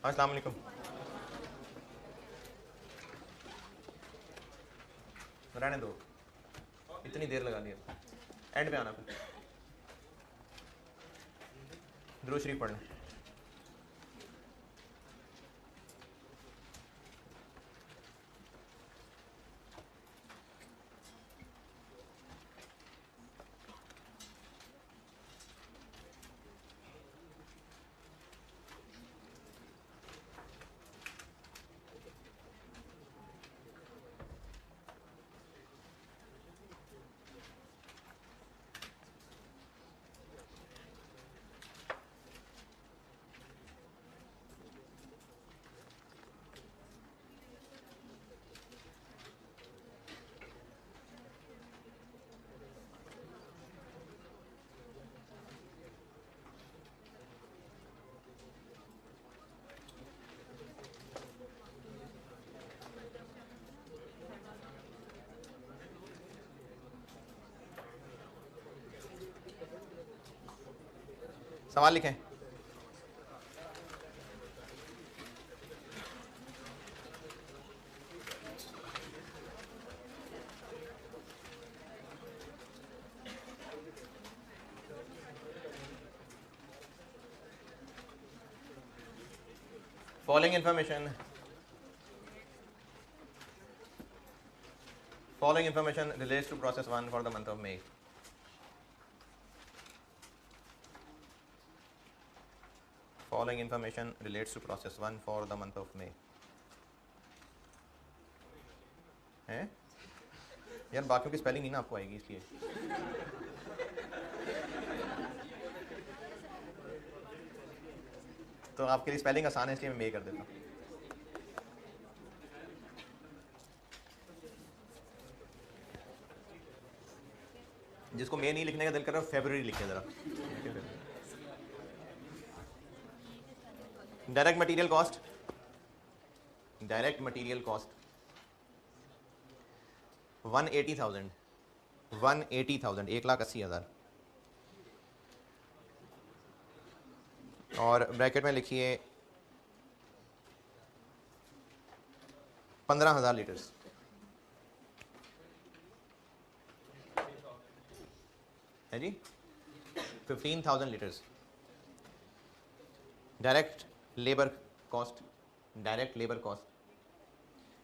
अस्सलाम वालेकुम। रहने दो, इतनी देर लगा दी, एंड पे आना, फिर दुरूद शरीफ पढ़ लें। सवाल लिखें। Following information relates to process 1 for the month of May. Following information relates to process 1 for the month of May. हैं यार, बाकियों की स्पेलिंग नहीं ना आपको आएगी, इसलिए तो आपके लिए स्पेलिंग आसान है, इसलिए मैं मे कर देता हूँ। जिसको मे नहीं लिखने का दिल कर रहा है, फेब्रुअरी लिखे जरा। डायरेक्ट मटेरियल कॉस्ट 180,000, 1,80,000 और ब्रैकेट में लिखिए 15,000 लीटर्स। है जी, 15,000 लीटर्स। डायरेक्ट लेबर कॉस्ट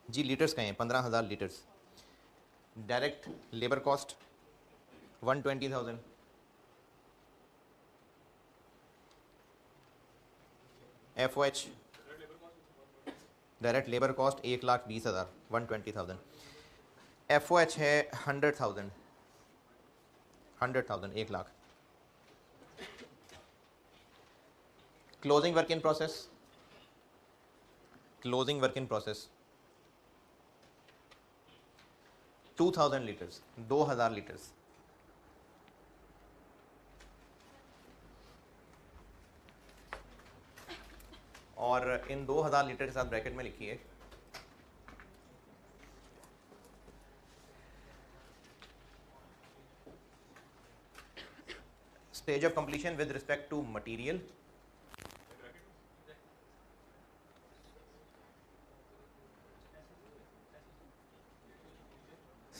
जी, लीटर्स कहें, 15,000 litres. Direct labour cost 120,000। FOH direct labour cost 1,20,000, 120,000। FOH है 100,000, 1 lakh. Closing work in process 2,000 litres, 2,000 litres. और इन 2,000 लीटर के साथ ब्रैकेट में लिखिए stage of completion with respect to material,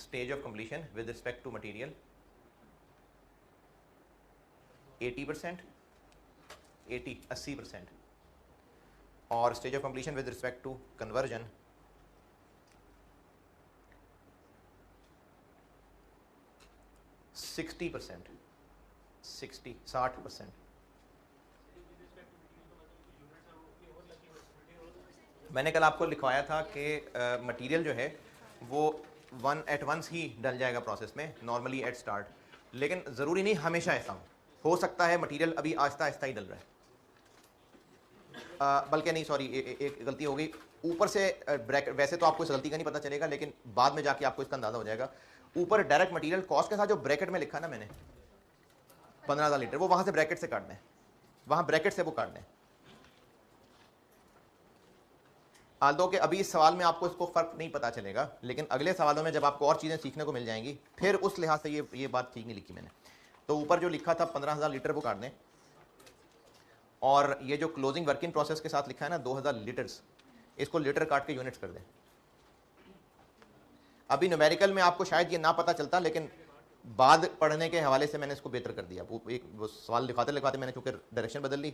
stage of completion with respect to material 80%, 80% और stage of completion with respect to conversion 60%, 60% मैंने कल आपको लिखवाया था कि मटेरियल जो है वो एट वंस ही डल जाएगा प्रोसेस में, नॉर्मली एट स्टार्ट, लेकिन ज़रूरी नहीं हमेशा ऐसा हो सकता है मटेरियल अभी आहिस्ता आहिस्ता ही डल रहा है। बल्कि नहीं, सॉरी, एक गलती हो गई, ऊपर से ब्रैकेट, वैसे तो आपको इस गलती का नहीं पता चलेगा, लेकिन बाद में जाके आपको इसका अंदाजा हो जाएगा। ऊपर डायरेक्ट मटेरियल कॉस्ट के साथ जो ब्रैकेट में लिखा ना मैंने 15,000 लीटर, वो वहां से ब्रैकेट से काट दें, वहां ब्रैकेट से वो काट दें। आल्दो कि अभी इस सवाल में आपको इसको फर्क नहीं पता चलेगा, लेकिन अगले सवालों में जब आपको और चीज़ें सीखने को मिल जाएंगी, फिर उस लिहाज से ये बात ठीक नहीं लिखी मैंने। तो ऊपर जो लिखा था 15,000 लीटर वो काट दें, और ये जो क्लोजिंग वर्किंग प्रोसेस के साथ लिखा है ना 2000 लीटर्स, इसको लीटर काट के यूनिट्स कर दें। अभी न्यूमेरिकल में आपको शायद ये ना पता चलता, लेकिन बाद पढ़ने के हवाले से मैंने इसको बेहतर कर दिया। वो सवाल लिखाते लिखाते मैंने चूंकि डायरेक्शन बदल ली,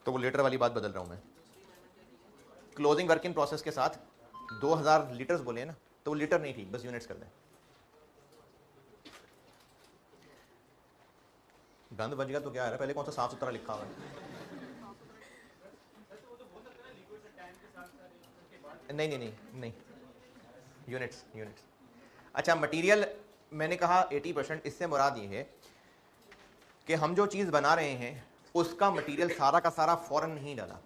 तो वो लीटर वाली बात बदल रहा हूँ मैं। क्लोजिंग वर्किंग प्रोसेस के साथ 2000 लीटर्स बोले ना, तो वो लीटर नहीं ठीक, बस यूनिट्स कर दें। गंद बच गया तो क्या है, पहले कौन सा साफ सुथरा लिखा हुआ है। नहीं नहीं नहीं नहीं, यूनिट्स यूनिट्स। अच्छा, मटेरियल मैंने कहा 80%, इससे मुराद ये है कि हम जो चीज़ बना रहे हैं उसका मटेरियल सारा का सारा फौरन नहीं डाला,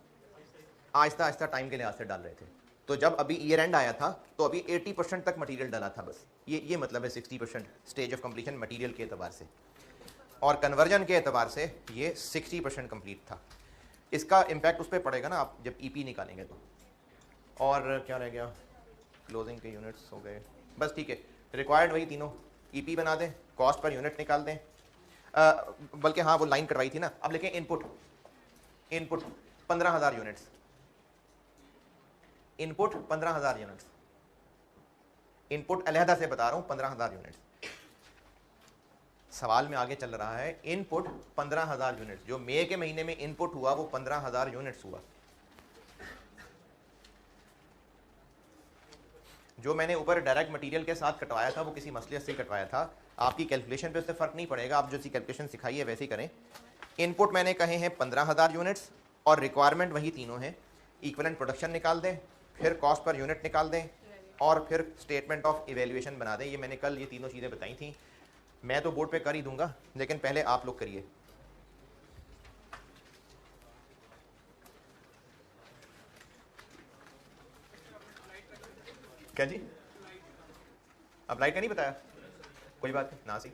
आहिस्ता आहिस्ता टाइम के लिहाज से डाल रहे थे। तो जब अभी ईयर एंड आया था तो अभी 80% तक मटेरियल डाला था बस, ये मतलब है 60% स्टेज ऑफ कंप्लीशन मटेरियल के एतबार से, और कन्वर्जन के एतबार से ये 60% कंप्लीट था। इसका इम्पैक्ट उस पर पड़ेगा ना आप जब ईपी निकालेंगे तो। और क्या रह गया, क्लोजिंग के यूनिट्स हो गए, बस ठीक है। रिक्वायर्ड वही तीनों, ईपी बना दें, कॉस्ट पर यूनिट निकाल दें, बल्कि हाँ वो लाइन कटवाई थी ना। अब लिखें input, input 15,000 units, input 15,000 units, input अलहदा से बता रहा हूं 15,000 यूनिट्स। सवाल में आगे चल रहा है इनपुट 15,000 यूनिट्स, जो मई के महीने में इनपुट हुआ वो 15,000 यूनिट्स हुआ। जो मैंने ऊपर डायरेक्ट मटेरियल के साथ कटवाया था वो किसी मसलियत से कटवाया था, आपकी कैलकुलेशन पे उससे फर्क नहीं पड़ेगा, आप जैसी कैलकुलेशन सिखाई है वैसे ही करें। इनपुट मैंने कहे हैं 15,000 यूनिट्स और रिक्वायरमेंट वही तीनों हैं। इक्विवेलेंट प्रोडक्शन निकाल दें, फिर कॉस्ट पर यूनिट निकाल दें, और फिर स्टेटमेंट ऑफ इवैल्यूएशन बना दें। ये मैंने कल ये तीनों चीज़ें बताई थी, मैं तो बोर्ड पे कर ही दूंगा, लेकिन पहले आप लोग करिए। क्या जी, अब लाइट का नहीं बताया, कोई बात नहीं, नासी।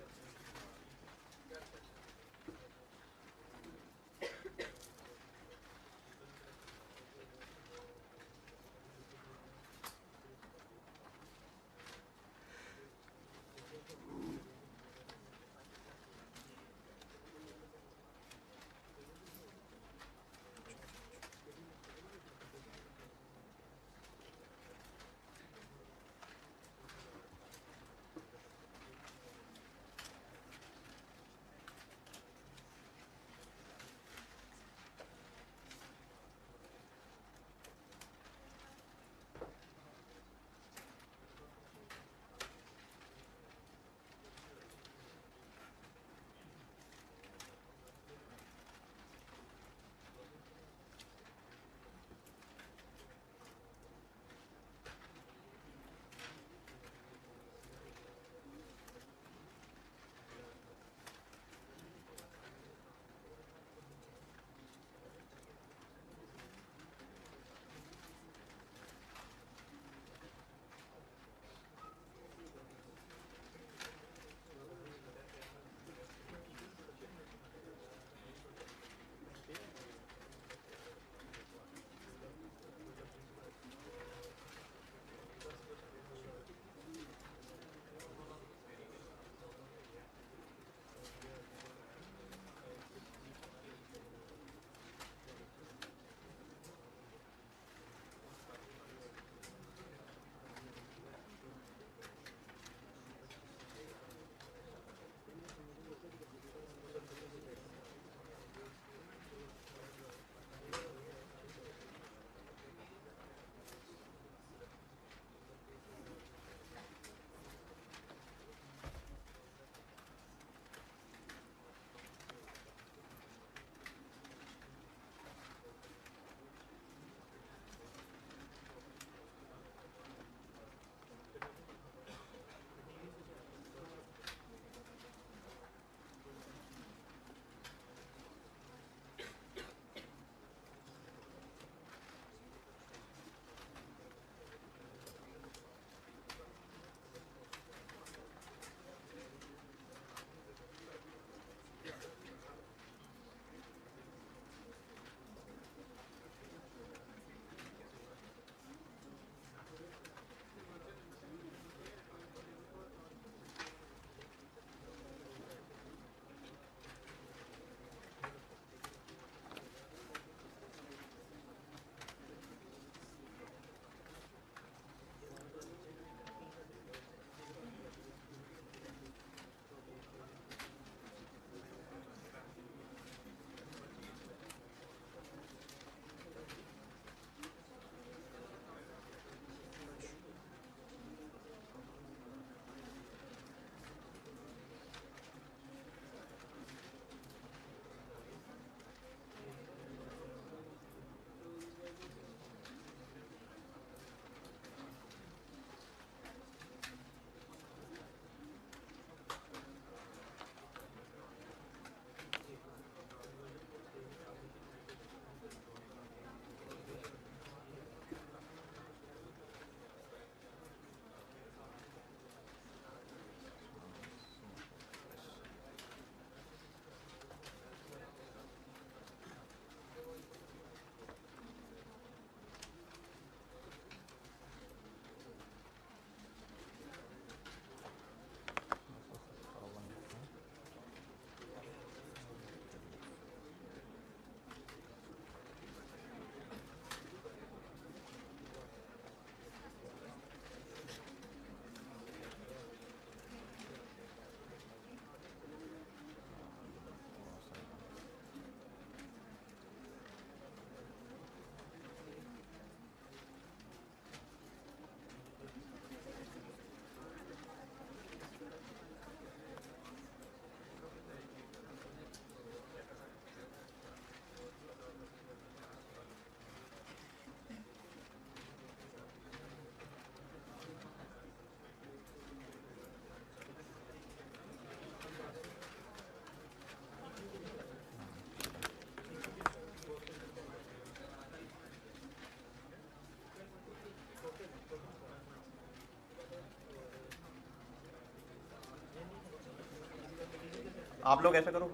आप लोग ऐसा करो,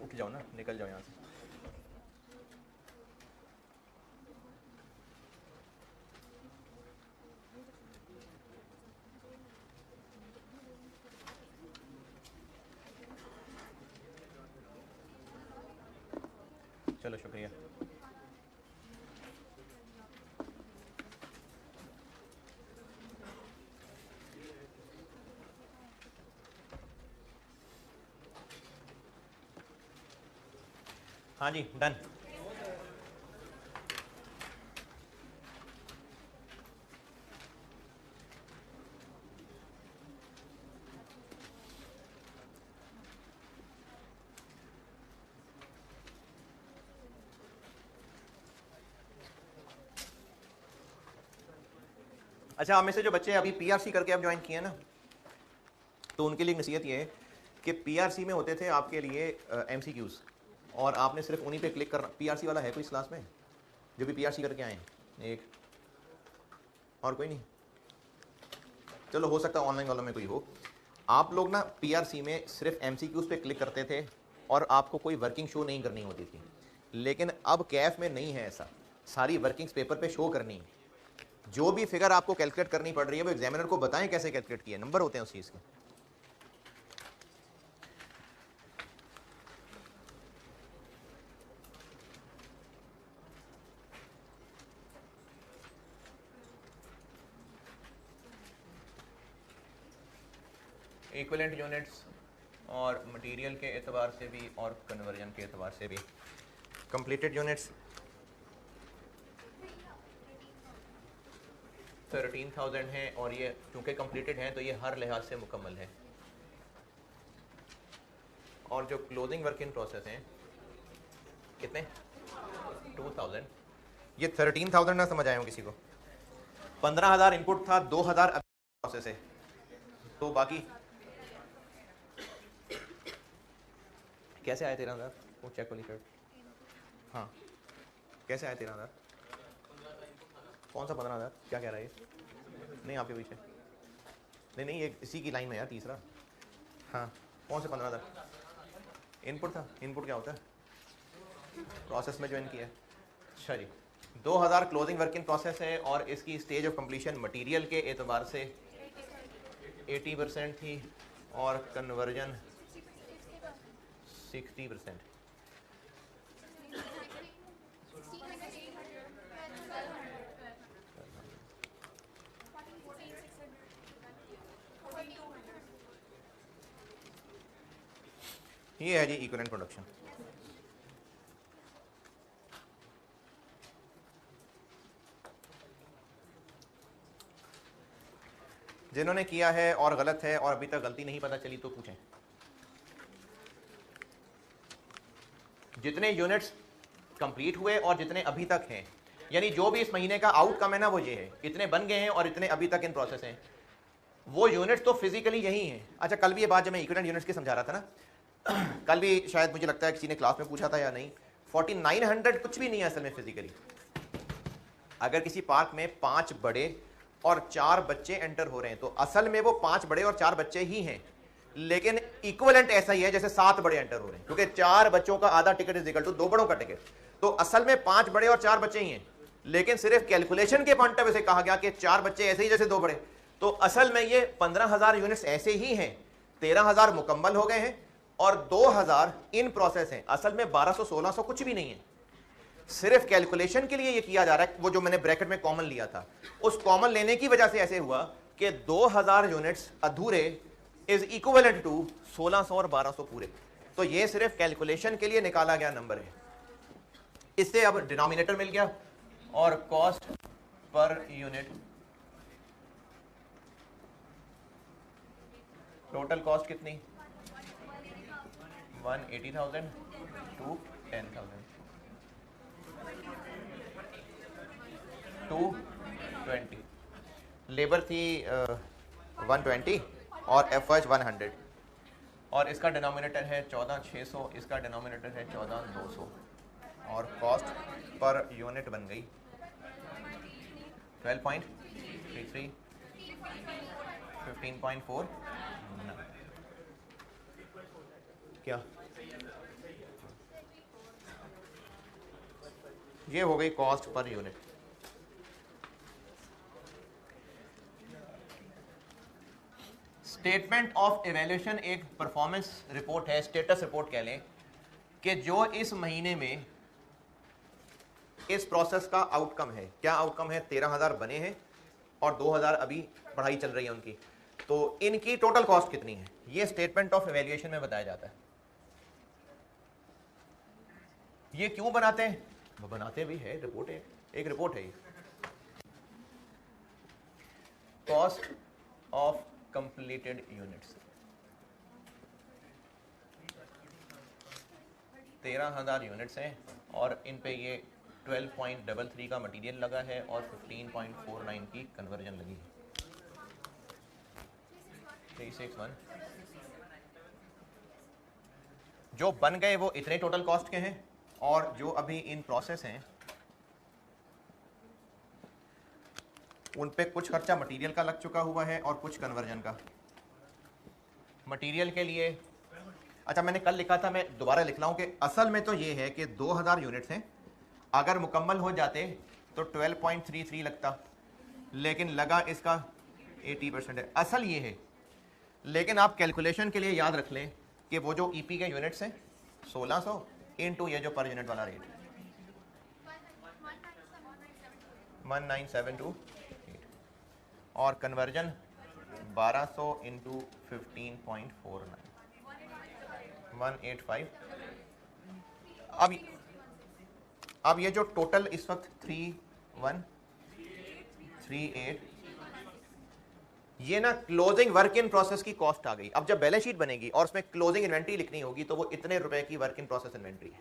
उठ जाओ ना, निकल जाओ यहाँ से। चलो शुक्रिया। हाँ जी, डन। अच्छा, आप में से जो बच्चे अभी पीआरसी करके अब ज्वाइन किए हैं ना, तो उनके लिए नसीहत ये है कि पीआरसी में होते थे आपके लिए एमसीक्यूज, और आपने सिर्फ उन्हीं पे क्लिक करना। पीआरसी वाला है कोई इस क्लास में जो भी पीआरसी करके आए हैं? एक और कोई नहीं? चलो, हो सकता है ऑनलाइन वालों में कोई हो। आप लोग ना पीआरसी में सिर्फ एमसीक्यूज पे क्लिक करते थे और आपको कोई वर्किंग शो नहीं करनी होती थी, लेकिन अब कैफ में नहीं है ऐसा, सारी वर्किंग्स पेपर पे शो करनी है। जो भी फिगर आपको कैलकुलेट करनी पड़ रही है वो एग्जामिनर को बताएं कैसे कैलकुलेट किया, नंबर होते हैं उस चीज़ के। इक्विवेलेंट यूनिट्स और मटेरियल के एतबार से भी और कन्वर्जन के एतबार से भी। कंप्लीटेड यूनिट्स 13,000 हैं, और ये चूँकि कंप्लीटेड हैं तो ये हर लिहाज से मुकम्मल है। और जो क्लोजिंग वर्क इन प्रोसेस हैं कितने? 2,000। ये 13,000 ना समझ आए हो किसी को? 15,000 इनपुट था, 2,000 प्रोसेस है, तो बाकी कैसे आए 13,000? वो चेक वाली शर्ट, हाँ कैसे आए 13,000? कौन सा 15,000? क्या कह रहा है ये? नहीं, आपके पीछे नहीं, ये इसी की लाइन में यार, तीसरा। हाँ, कौन से 15,000? इनपुट था। इनपुट क्या होता है? प्रोसेस में ज्वाइन किया है। अच्छा जी, 2,000 क्लोजिंग वर्क इन प्रोसेस है, और इसकी स्टेज ऑफ कंप्लीशन मटेरियल के एतबार से 80% थी और कन्वर्जन 60%। ये है जी इक्विवेलेंट प्रोडक्शन। जिन्होंने किया है और गलत है और अभी तक गलती नहीं पता चली तो पूछें। जितने यूनिट्स कंप्लीट हुए और जितने अभी तक हैं, यानी जो भी इस महीने का आउटकम है ना, वो ये है, इतने बन गए हैं और इतने अभी तक इन प्रोसेस हैं। वो यूनिट्स तो फिजिकली यही हैं। अच्छा, कल भी ये बात जब मैं इक्विवेलेंट यूनिट्स की समझा रहा था ना, कल भी शायद मुझे लगता है किसी ने क्लास में पूछा था या नहीं, 4900 कुछ भी नहीं है असल में फिजिकली। अगर किसी पार्क में 5 बड़े और 4 बच्चे एंटर हो रहे हैं तो असल में वो 5 बड़े और 4 बच्चे ही हैं, लेकिन इक्विवेलेंट ऐसा ही है जैसे 7 बड़े एंटर हो रहे हैं, क्योंकि 4 बच्चों का आधा टिकट इज इक्वल टू 2 बड़ों का टिकट। तो असल में 5 बड़े और 4 बच्चे ही हैं, लेकिन सिर्फ कैलकुलेशन के पॉइंट ऑफ व्यू से कहा गया कि 4 बच्चे ऐसे ही जैसे 2 बड़े। तो असल में ये 15,000 यूनिट्स ऐसे ही हैं, 13,000 मुकम्मल हो गए हैं और 2,000 इन प्रोसेस हैं। असल में 1200-1600 कुछ भी नहीं है, सिर्फ कैलकुलेशन के लिए ये किया जा रहा है। वो जो मैंने ब्रैकेट में कॉमन लिया था, उस कॉमन लेने की वजह से ऐसे हुआ कि 2,000 यूनिट्स अधूरे इज इक्विवेलेंट टू 1600 और 1200 पूरे। तो ये सिर्फ कैलकुलेशन के लिए निकाला गया नंबर है। इससे अब डिनोमिनेटर मिल गया और cost per unit, total cost कितनी? 180,000 टू 10,000 220। लेबर थी 120 और एफर्ट 100, और इसका डिनोमिनेटर है 14,600, इसका डिनोमिनेटर है 14,200, और कॉस्ट पर यूनिट बन गई 12.33, 15.4। क्या ये हो गई cost per unit. Statement of evaluation एक परफॉर्मेंस रिपोर्ट है, स्टेटस रिपोर्ट कह लें, कि जो इस महीने में इस प्रोसेस का आउटकम है। क्या आउटकम है? 13,000 बने हैं और 2,000 अभी पढ़ाई चल रही है उनकी, तो इनकी टोटल कॉस्ट कितनी है, ये स्टेटमेंट ऑफ इवैल्यूएशन में बताया जाता है। ये क्यों बनाते हैं? वो बनाते भी है, रिपोर्ट है, एक रिपोर्ट है ये। Cost of completed units, 13,000 units हैं और इन पे ये 12.33 का मटेरियल लगा है और 15.49 की कन्वर्जन लगी है। 361 जो बन गए वो इतने टोटल कॉस्ट के हैं, और जो अभी इन प्रोसेस हैं उन पे कुछ खर्चा मटेरियल का लग चुका हुआ है और कुछ कन्वर्जन का। मटेरियल के लिए, अच्छा मैंने कल लिखा था, मैं दोबारा लिख रहा हूँ कि असल में तो ये है कि 2,000 यूनिट्स हैं, अगर मुकम्मल हो जाते तो 12.33 लगता, लेकिन लगा इसका 80% है। असल ये है, लेकिन आप कैलकुलेशन के लिए याद रख लें कि वो जो ईपी के यूनिट्स हैं 1600 इनटू ये जो पर यूनिट वाला रेट 19728 और कन्वर्जन 1200 इंटू 15.49 185। अब ये जो टोटल इस वक्त 3138, ये ना क्लोजिंग वर्क इन प्रोसेस की कॉस्ट आ गई। अब जब बैलेंस शीट बनेगी और उसमें क्लोजिंग इन्वेंट्री लिखनी होगी तो वो इतने रुपए की वर्क इन प्रोसेस इन्वेंट्री है।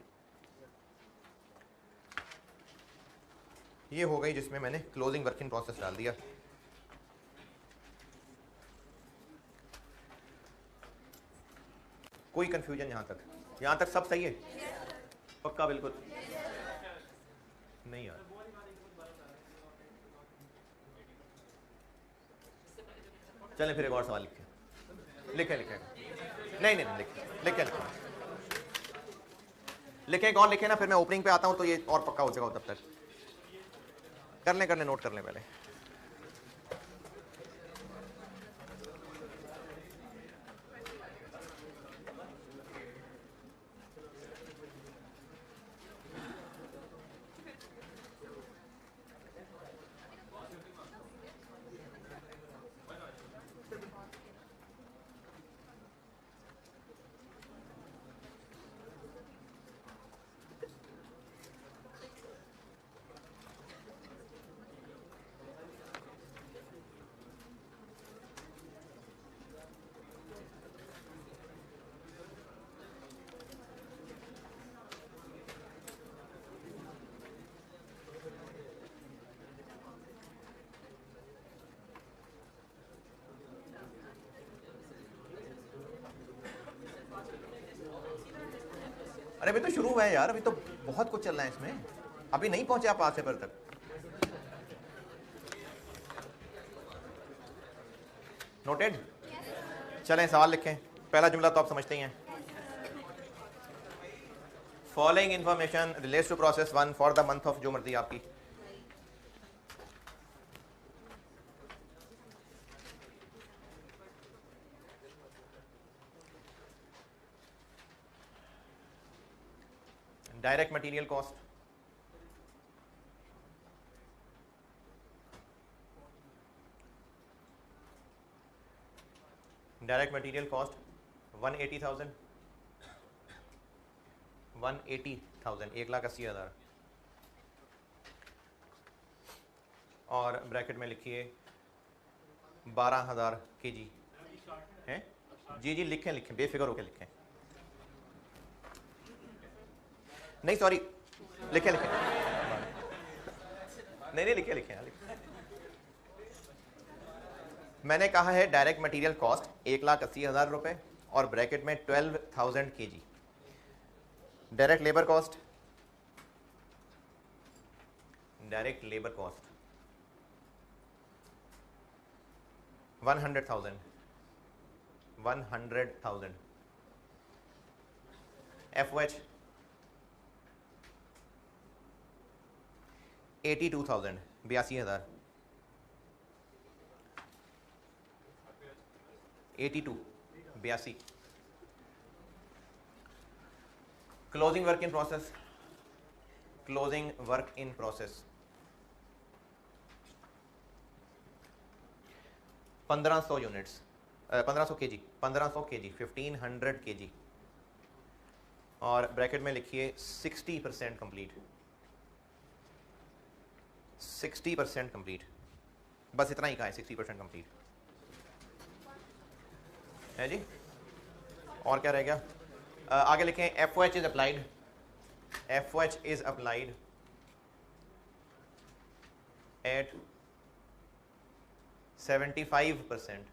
ये हो गई जिसमें मैंने क्लोजिंग वर्क इन प्रोसेस डाल दिया। कोई कंफ्यूजन? यहां तक सब सही है? पक्का? बिल्कुल नहीं यार, चलें फिर एक और सवाल लिखे नहीं लिखे एक और लिखे ना, फिर मैं ओपनिंग पे आता हूं तो ये और पक्का हो जाएगा। तब तक कर लें नोट कर लें पहले। अरे अभी तो शुरू हुआ है यार, अभी तो बहुत कुछ चल रहा है इसमें, अभी नहीं पहुंचे आप आसे पर तक। नोटेड? चलें सवाल लिखें। पहला जुमला तो आप समझते ही हैं। Following information relates to process 1 for the month of, जो मर्जी आपकी। Direct material cost, direct material cost 180,000 1,80,000 और ब्रैकेट में लिखिए 12,000 kg है। जी लिखें बेफिक्र होकर लिखें। नहीं सॉरी, लिखें नहीं लिखें। मैंने कहा है डायरेक्ट मटेरियल कॉस्ट 1,80,000 रुपए और ब्रैकेट में 12,000 kg। Direct labour cost 100,000 FOH 82,000, 82,000, 82, 82. Closing work in process, closing work in process 1500 units, 1500 kg, 1500 kg, 1500 kg, और ब्रैकेट में लिखिए 60% कंप्लीट, 60% कंप्लीट, बस इतना ही कहा है, 60% कंप्लीट है जी। और क्या रह गया? आगे लिखें FOH is applied, FOH is applied at 75%,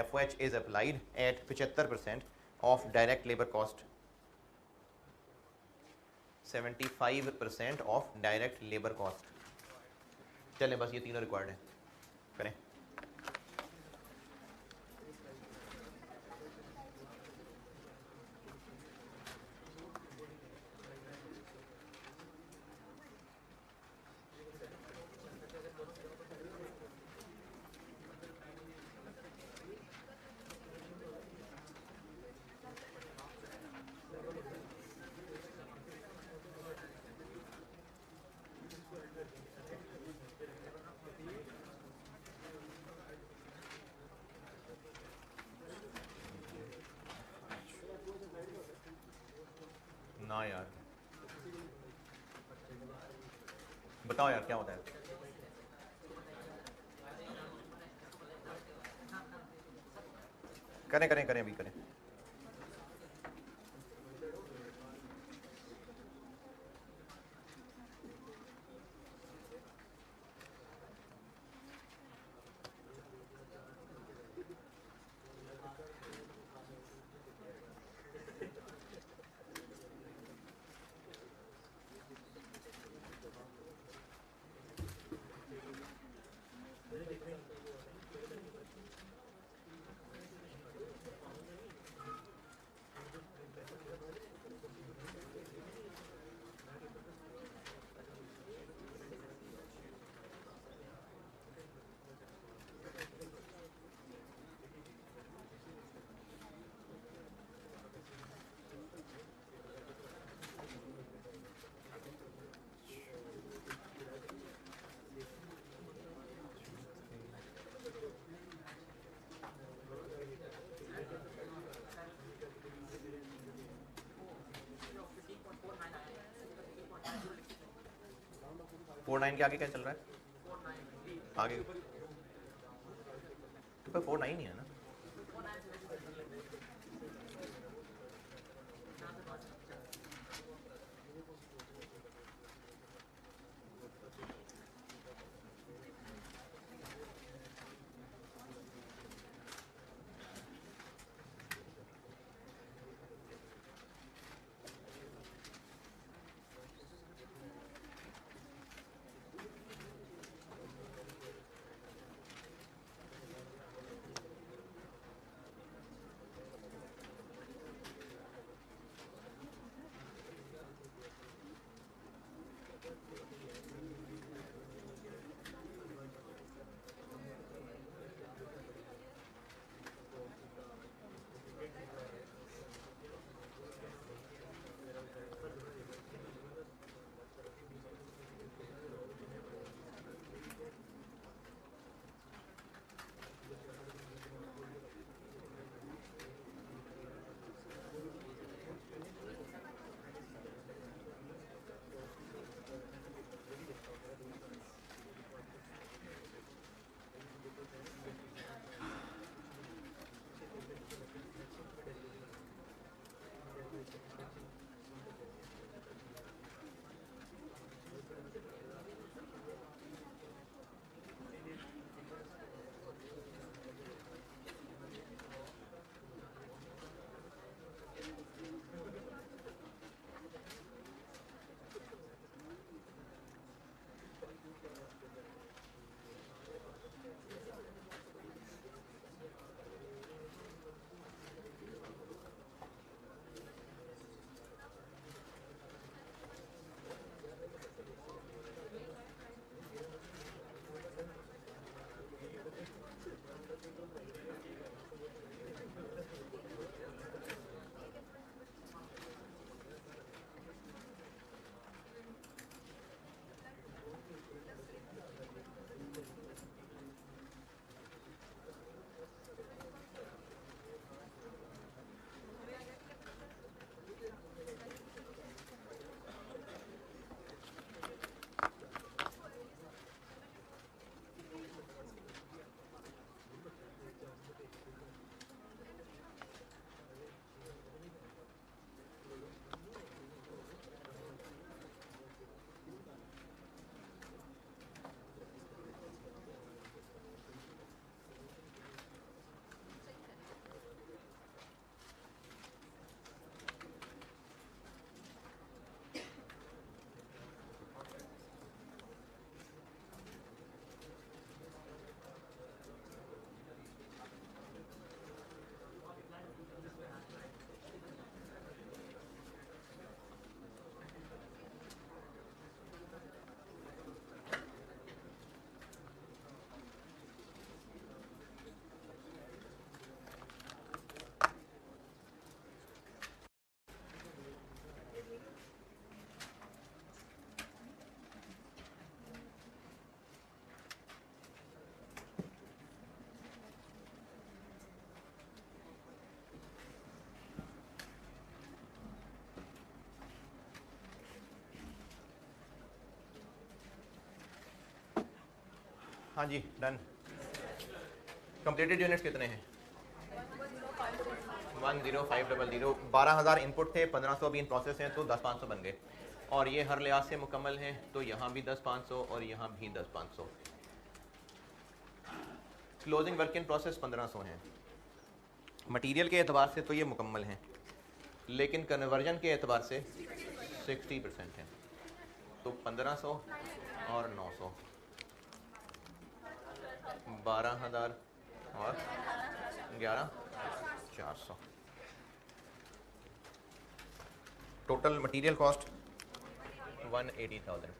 FOH is applied at 75% of direct labor cost, 75% of direct labor cost। चलें, बस ये तीनों रिक्वायर्ड है, करें। ना यार, बताओ यार क्या होता है? करें करें करें, अभी करें। फोर नाइन के आगे क्या चल रहा है? आगे तो 49 ही है ना। हाँ जी डन। कंप्लीटेड यूनिट्स कितने हैं? 10500। 12,000 इनपुट थे, 1500 अभी इन प्रोसेस हैं, तो 10,500 बन गए। और ये हर लिहाज से मुकम्मल हैं, तो यहाँ भी 10,500 और यहाँ भी 10,500। क्लोजिंग वर्क इन प्रोसेस 1500 हैं। मटेरियल के एतबार से तो ये मुकम्मल हैं, लेकिन कन्वर्जन के एतबार से 60% हैं, तो 1500 और 900, 12,000 और 11,400। Total material cost 180,000।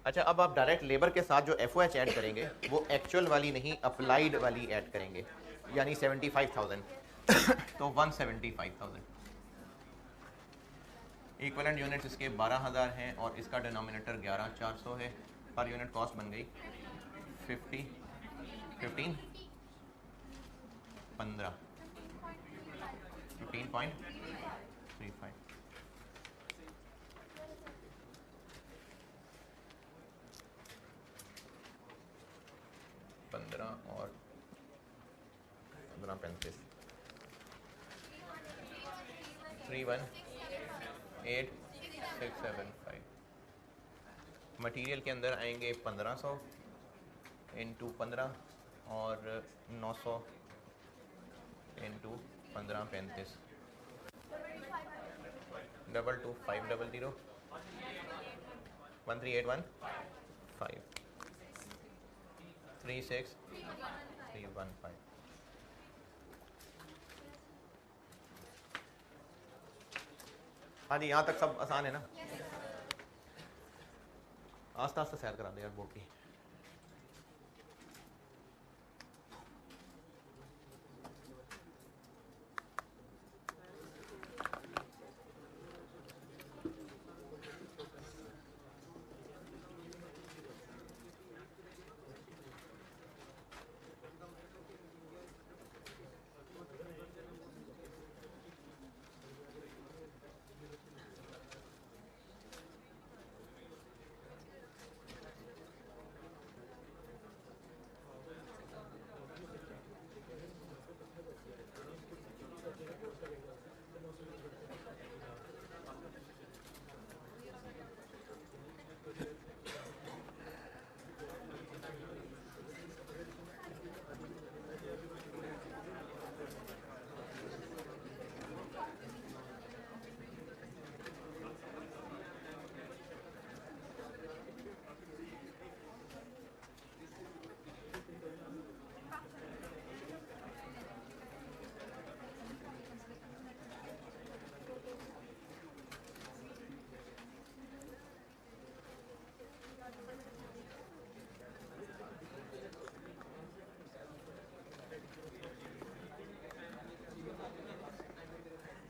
अच्छा, अब आप डायरेक्ट लेबर के साथ जो FOH ऐड करेंगे वो एक्चुअल वाली नहीं, अप्लाइड वाली ऐड करेंगे, यानी 75,000 तो 175,000। इक्विवेलेंट यूनिट्स इसके 12,000 हैं और इसका डिनोमिनेटर 11,400 है। पर यूनिट कॉस्ट बन गई 15 15.35। और 15.35 318,675। मटेरियल के अंदर आएंगे 1500 इंटू 15 और 900 इंटू 15.35 22500 13815 36315। हाँ जी, यहाँ तक सब आसान है ना? आस्ता आस्ता सैर करा दे यार बोर्ड की।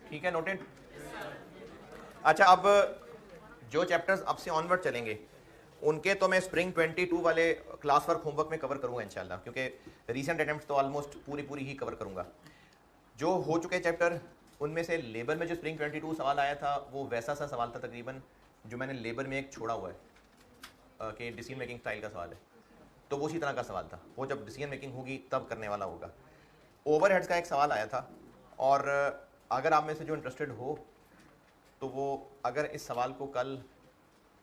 ठीक है, नोटेड। अच्छा, अब जो चैप्टर्स अब से ऑनवर्ड चलेंगे उनके तो मैं स्प्रिंग 22 वाले क्लास वर्क होमवर्क में कवर करूंगा इंशाल्लाह, क्योंकि रीसेंट अटेम्प्ट्स तो ऑलमोस्ट पूरी ही कवर करूंगा। जो हो चुके चैप्टर उनमें से लेबर में जो स्प्रिंग 22 सवाल आया था वो वैसा सा सवाल था तकरीबन जो मैंने लेबर में एक छोड़ा हुआ है कि डिसीजन मेकिंग स्टाइल का सवाल है, तो वो उसी तरह का सवाल था। वो जब डिसीजन मेकिंग होगी तब करने वाला होगा। ओवरहेड्स का एक सवाल आया था, और अगर आप में से जो इंटरेस्टेड हो तो वो अगर इस सवाल को कल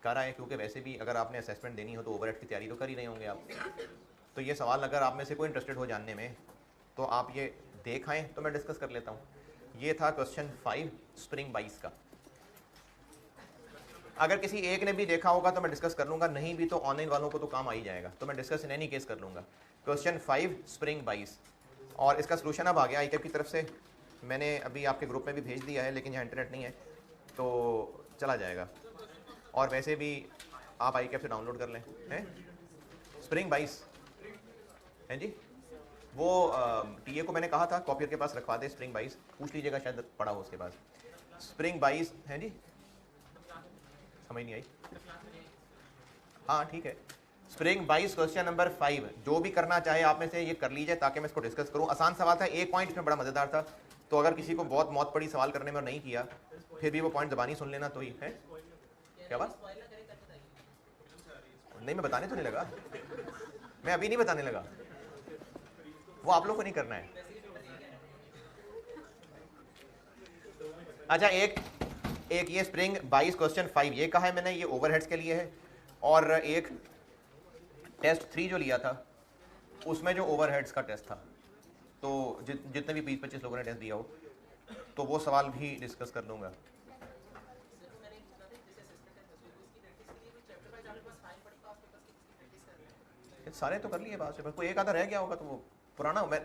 कर आए, क्योंकि वैसे भी अगर आपने असेसमेंट देनी हो तो ओवरहेड की तैयारी तो कर ही रहे होंगे आप, तो ये सवाल अगर आप में से कोई इंटरेस्टेड हो जानने में तो आप ये देख आएँ तो मैं डिस्कस कर लेता हूँ। ये था क्वेश्चन 5 स्प्रिंग 22 का। अगर किसी एक ने भी देखा होगा तो मैं डिस्कस कर लूँगा, नहीं भी तो ऑनलाइन वालों को तो काम आ ही जाएगा, तो मैं डिस्कस इन एनी केस कर लूँगा। क्वेश्चन 5 स्प्रिंग 22, और इसका सोल्यूशन अब आ गया ICAP की तरफ से। मैंने अभी आपके ग्रुप में भी भेज दिया है, लेकिन यहाँ इंटरनेट नहीं है तो चला जाएगा, और वैसे भी आप ICAP से डाउनलोड कर लें। हैं स्प्रिंग 22 हैं जी, वो टीए को मैंने कहा था कॉपियर के पास रखवा दे स्प्रिंग 22, पूछ लीजिएगा शायद पड़ा हो उसके पास। स्प्रिंग 22 हैं जी, समझ नहीं आई? हाँ ठीक है, स्प्रिंग 22 क्वेश्चन नंबर 5। जो भी करना चाहे आप में से ये कर लीजिए ताकि मैं इसको डिस्कस करूँ। आसान सवाल था, एक पॉइंट इसमें बड़ा मज़ेदार था, तो अगर किसी को बहुत मौत पड़ी सवाल करने में और नहीं किया फिर भी वो पॉइंट ज़बानी सुन लेना तो ही है। क्या बात? नहीं, मैं बताने तो नहीं लगा, मैं अभी नहीं बताने लगा, वो आप लोग को नहीं करना है। अच्छा, एक ये स्प्रिंग 22 क्वेश्चन 5 ये कहा है मैंने, ये ओवरहेड्स के लिए है। और एक टेस्ट 3 जो लिया था उसमें जो ओवरहेड्स का टेस्ट था, तो जितने भी 20-25 लोगों ने टेस्ट दिया हो तो वो सवाल भी डिस्कस कर लूँगा। सारे तो कर लिए पास पेपर, कोई एक आधा रह गया होगा तो वो पुराना मैं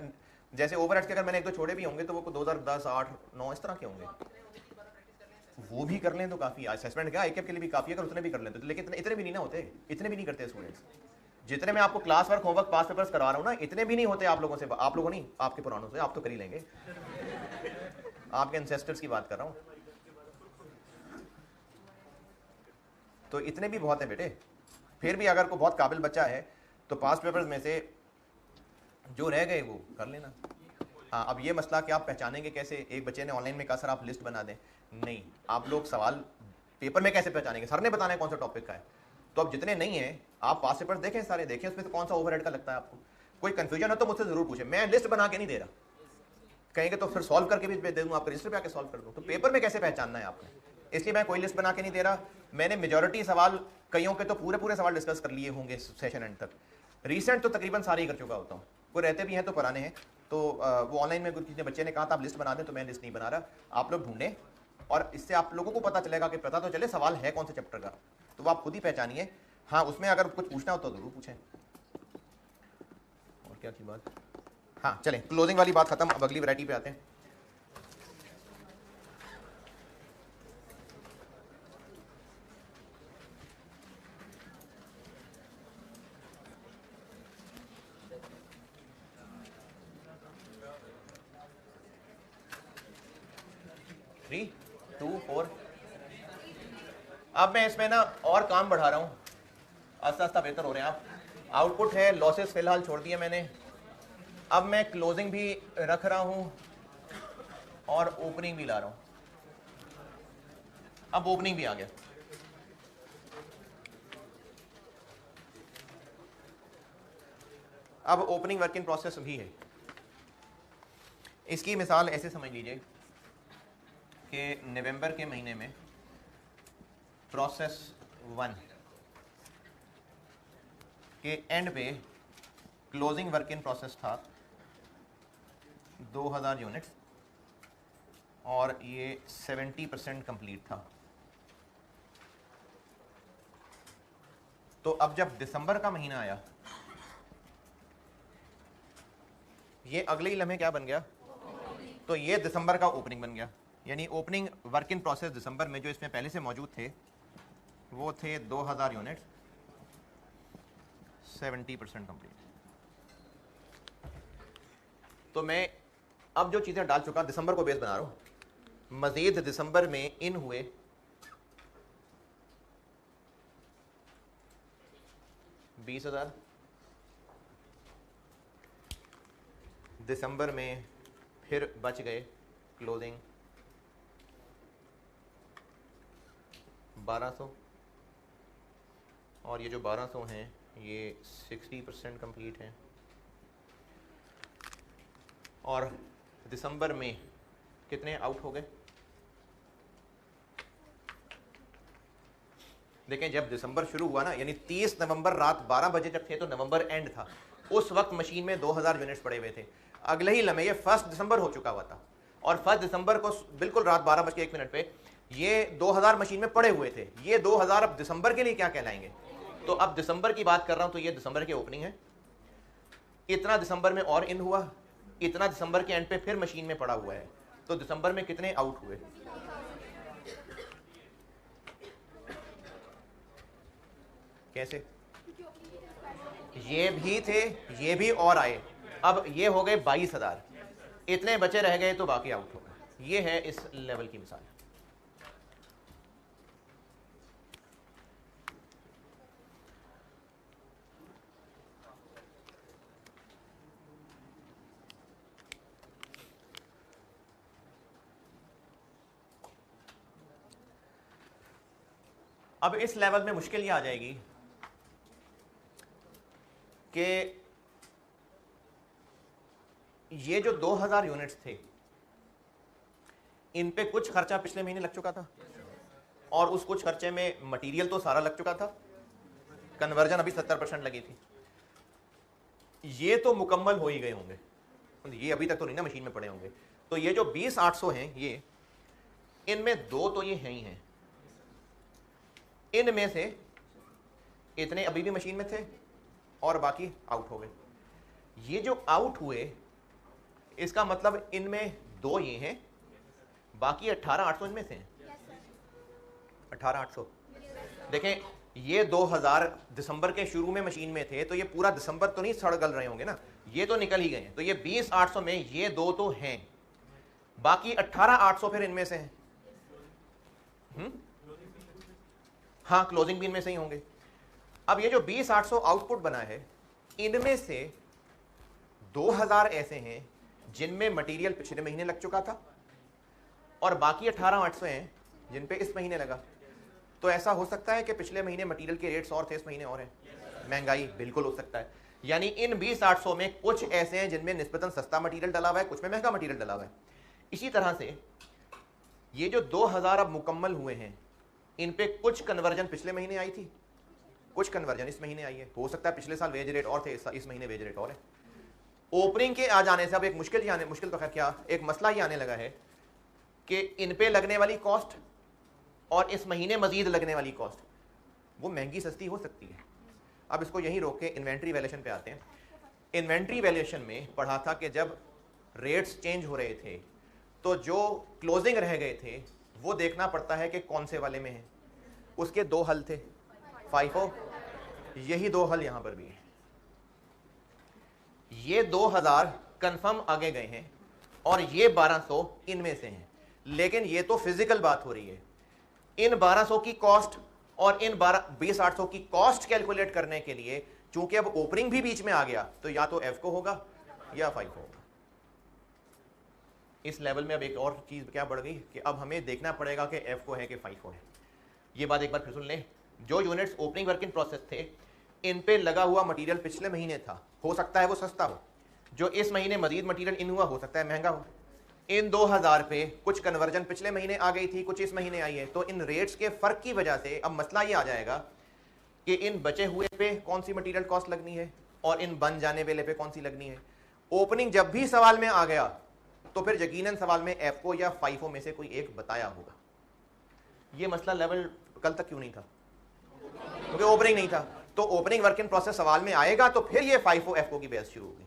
जैसे ओवरहेड्स के अगर मैंने एक दो छोड़े भी होंगे तो वो 2010, 8, 9 इस तरह के होंगे, वो भी कर लें तो काफ़ी। असेसमेंट क्या एक के लिए भी काफ़ी है अगर उतने भी कर लें तो, लेकिन इतने भी नहीं ना होते, इतने भी नहीं करते स्टूडेंट्स। जितने मैं आपको क्लास वर्क होमवर्क पास पेपर्स करवा रहा हूँ ना, इतने भी नहीं होते आप लोगों से, आप लोगों नहीं, आपके पुरानों से, आप तो कर ही लेंगे, आपके एंसेस्टर्स की बात कर रहा हूँ। तो इतने भी बहुत हैं बेटे। फिर भी अगर कोई बहुत काबिल बच्चा है तो पास पेपर्स में से जो रह गए वो कर लेना। हाँ, अब ये मसला कि आप पहचानेंगे कैसे, एक बच्चे ने ऑनलाइन में कहा सर आप लिस्ट बना दें, नहीं, आप लोग सवाल पेपर में कैसे पहचानेंगे, सर ने बताना है कौन सा टॉपिक का है। तो अब जितने नहीं है आप पास पेपर देखें, सारे देखें, उसमें से कौन सा ओवरहेड का लगता है आपको। कोई कंफ्यूजन हो तो मुझसे जरूर पूछे, मैं लिस्ट बना के नहीं दे रहा, कहेंगे तो फिर सॉल्व करके भी दे दूँ, आपके रजिस्टर पे आके सॉल्व कर दूँ। तो पेपर में कैसे पहचानना है आपने, इसलिए मैं कोई लिस्ट बना के नहीं दे रहा। मैंने मेजॉरिटी सवाल, कईयों के तो पूरे सवाल डिस्कस कर लिए होंगे सेशन एंड तक, रिसेंट तो तकरीबन सारे ही कर चुका होता हूँ, कोई रहते भी हैं तो पुराने हैं। तो वो ऑनलाइन में किसी बच्चे ने कहा था आप लिस्ट बना दें, तो मैं लिस्ट नहीं बना रहा, आप लोग ढूंढें और इससे आप लोगों को पता चलेगा कि पता तो चले सवाल है कौन से चैप्टर का, तो वो आप खुद ही पहचानिए। हाँ, उसमें अगर कुछ पूछना हो तो जरूर पूछें। और क्या थी बात, हाँ चलें, क्लोजिंग वाली बात खत्म, अब अगली वैरायटी पे आते हैं। थ्री, 2, 4। अब मैं इसमें ना और काम बढ़ा रहा हूँ, आस्ता आस्ता बेहतर हो रहे हैं आप। आउटपुट है, लॉसेस फिलहाल छोड़ दिए मैंने, अब मैं क्लोजिंग भी रख रहा हूँ और ओपनिंग भी ला रहा हूँ। अब ओपनिंग भी आ गया। अब ओपनिंग वर्क इन प्रोसेस भी है। इसकी मिसाल ऐसे समझ लीजिए कि नवंबर के महीने में प्रोसेस 1 के एंड पे क्लोजिंग वर्क इन प्रोसेस था 2000 यूनिट्स और ये 70% कंप्लीट था। तो अब जब दिसंबर का महीना आया, ये अगले ही लम्हे क्या बन गया, तो ये दिसंबर का ओपनिंग बन गया। यानी ओपनिंग वर्क इन प्रोसेस दिसंबर में जो इसमें पहले से मौजूद थे वो थे 2000 यूनिट्स, 70% कंप्लीट। तो मैं अब जो चीज़ें डाल चुका दिसंबर को बेस बना रहा हूँ, मजीद दिसंबर में इन हुए 20,000, दिसंबर में फिर बच गए क्लोजिंग 1200, और ये जो 1200 हैं ये 60% कंप्लीट हैं। और दिसंबर में कितने आउट हो गए, देखें जब दिसंबर शुरू हुआ ना, यानी 30 नवंबर रात 12 बजे तक थे, तो नवंबर एंड था, उस वक्त मशीन में 2000 यूनिट्स पड़े हुए थे। अगले ही लम्हे ये 1 दिसंबर हो चुका हुआ था, और 1 दिसंबर को बिल्कुल रात 12:01 पे ये 2000 मशीन में पड़े हुए थे। ये 2000 अब दिसंबर के लिए क्या कहलाएंगे, तो अब दिसंबर की बात कर रहा हूं, तो ये दिसंबर की ओपनिंग है। इतना दिसंबर में और इन हुआ, इतना दिसंबर के एंड पे फिर मशीन में पड़ा हुआ है, तो दिसंबर में कितने आउट हुए, कैसे, ये भी थे, ये भी और आए, अब ये हो गए 22,000, इतने बचे रह गए तो बाकी आउट हो गए। ये है इस लेवल की मिसाल। अब इस लेवल में मुश्किल ये आ जाएगी कि ये जो 2000 यूनिट्स थे, इन पे कुछ खर्चा पिछले महीने लग चुका था और उस कुछ खर्चे में मटेरियल तो सारा लग चुका था, कन्वर्जन अभी 70% लगी थी। ये तो मुकम्मल हो ही गए होंगे, ये अभी तक तो नहीं ना मशीन में पड़े होंगे। तो ये जो 20800 हैं, ये इनमें दो तो ये हैं ही हैं, इनमें से इतने अभी भी मशीन में थे और बाकी आउट हो गए। ये जो आउट हुए, इसका मतलब इनमें दो ये हैं, बाकी 18800 इनमें से हैं। 18800 देखें, ये 2000 दिसंबर के शुरू में मशीन में थे, तो ये पूरा दिसंबर तो नहीं सड़ गल रहे होंगे ना, ये तो निकल ही गए हैं। तो ये 20800 में ये दो तो हैं, बाकी 18800 फिर इनमें से हैं। हाँ, क्लोजिंग भी इनमें से ही होंगे। अब ये जो 20800 आउटपुट बना है, इनमें से 2000 ऐसे हैं जिनमें मटेरियल पिछले महीने लग चुका था और बाकी 18800 हैं जिन पे इस महीने लगा। तो ऐसा हो सकता है कि पिछले महीने मटेरियल के रेट्स और थे, इस महीने और हैं। महंगाई बिल्कुल हो सकता है, यानी इन 20800 में कुछ ऐसे हैं जिनमें निस्बतन सस्ता मटेरियल डला हुआ है, कुछ में महंगा मटेरियल डला हुआ है। इसी तरह से ये जो 2000 अब मुकम्मल हुए हैं, इन पे कुछ कन्वर्जन पिछले महीने आई थी, कुछ कन्वर्जन इस महीने आई है। हो सकता है पिछले साल वेज रेट और थे, इस महीने वेज रेट और है। ओपनिंग के आ जाने से अब एक मुश्किल तो खैर क्या, एक मसला ही आने लगा है कि इन पे लगने वाली कॉस्ट और इस महीने मजीद लगने वाली कॉस्ट वो महंगी सस्ती हो सकती है। अब इसको यहीं रोक के इन्वेंट्री वैल्यूएशन पे आते हैं। इन्वेंट्री वैल्यूएशन में पढ़ा था कि जब रेट्स चेंज हो रहे थे तो जो क्लोजिंग रह गए थे वो देखना पड़ता है कि कौन से वाले में है। उसके दो हल थे, FIFO, यही दो हल यहां पर भी है। ये 2000 कंफर्म आगे गए हैं और ये 1200 इनमें से हैं, लेकिन ये तो फिजिकल बात हो रही है। इन 1200 की कॉस्ट और इन 20800 की कॉस्ट कैलकुलेट करने के लिए चूंकि अब ओपनिंग भी बीच में आ गया, तो या तो FIFO होगा या FIFO होगा। इस लेवल में अब एक और चीज क्या बढ़ गई कि अब हमें देखना पड़ेगा कि FIFO है कि FIFO है। ये बात एक बार फिर सुन लें, जो units opening work in process थे, इन पे लगा हुआ मटेरियल पिछले महीने था, हो सकता है वो सस्ता हो, जो इस महीने मजीद मटेरियल इन हुआ, हो सकता है महंगा हो। इन 2000 पे कुछ कन्वर्जन पिछले महीने आ गई थी, कुछ इस महीने आई है, तो इन रेट्स के फर्क की वजह से अब मसला ये आ जाएगा कि इन बचे हुए पे कौन सी मटेरियल कॉस्ट लगनी है और इन बन जाने वाले पे कौन सी लगनी है। ओपनिंग जब भी सवाल में आ गया तो फिर यकीनन सवाल में FIFO या FIFO में से कोई एक बताया होगा। ये मसला लेवल कल तक क्यों नहीं था? क्योंकि ओपनिंग नहीं था। तो ओपनिंग वर्क इन प्रोसेस सवाल में आएगा तो फिर ये FIFO FIFO की बहस शुरू होगी।